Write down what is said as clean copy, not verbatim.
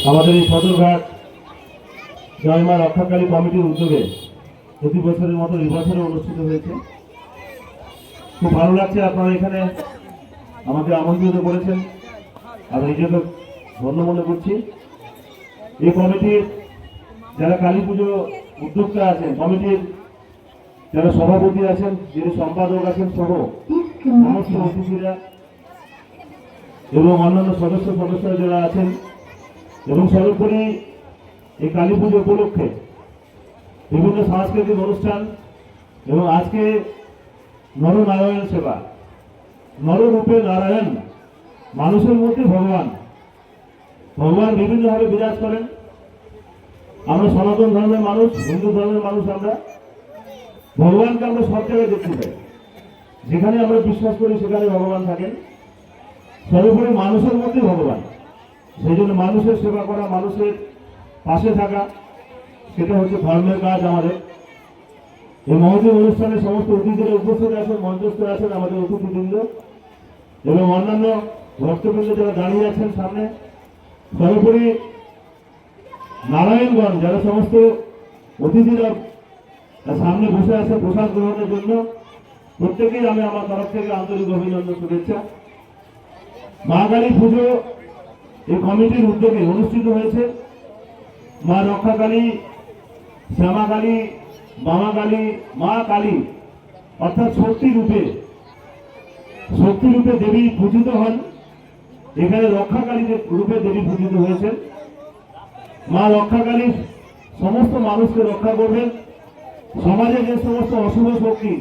আমাদের এই সদরঘাট জয়মা রক্ষাকালী কমিটির উদ্যোগে প্রতি বছরের মতো এই বছরে অনুষ্ঠিত হয়েছে। খুব ভালো লাগছে আপনারা এখানে আমাকে আমন্ত্রিত করেছেন, আমি নিজেকে ধন্য মনে করছি। এই কমিটির যারা কালী পুজো উদ্যোক্তা আছেন, কমিটির যারা সভাপতি আছেন, যিনি সম্পাদক আছেন সহ সমস্ত অতিথিরা এবং অন্যান্য সদস্যরা যারা আছেন, এবং সর্বোপরি এই কালী পুজো উপলক্ষে বিভিন্ন সাংস্কৃতিক অনুষ্ঠান এবং আজকে নরনারায়ণ সেবা, নররূপে নারায়ণ, মানুষের মধ্যে ভগবান বিভিন্নভাবে বিরাজ করেন। আমরা সনাতন ধর্মের মানুষ, হিন্দু ধর্মের মানুষ, আমরা ভগবানকে আমরা সব জায়গায় দেখতে পাই। যেখানে আমরা বিশ্বাস করি সেখানে ভগবান থাকেন। সর্বোপরি মানুষের মধ্যে ভগবান, সেই জন্য মানুষের সেবা করা, মানুষের পাশে থাকা, সেটা হচ্ছে ধর্মের কাজ আমাদের। এই মহতী অনুষ্ঠানে সমস্ত অতিথিরা উপস্থিত আছেন, মঞ্চস্থ আছেন আমাদের অতিথিবৃন্দ এবং অন্যান্য ভক্তবৃন্দ যারা দাঁড়িয়ে আছেন সামনে। সর্বোপরি নারায়ণগঞ্জ যারা সমস্ত অতিথিরা সামনে বসে আছে প্রসাদ গ্রহণের জন্য, প্রত্যেকেই আমি আমার তরফ থেকে আন্তরিক অভিনন্দন, শুভেচ্ছা। মা কালী পুজো এই কমিটির উদ্যোগে অনুষ্ঠিত হয়েছে। মা রক্ষাকালী, শ্যামা কালী, মামা কালী, মা কালী অর্থাৎ শক্তি রূপে দেবী পূজিত হন। এখানে রক্ষাকালী রূপে দেবী পূজিত হয়েছেন। মা রক্ষাকালী সমস্ত মানুষকে রক্ষা করবেন। সমাজে যে সমস্ত অশুভ শক্তি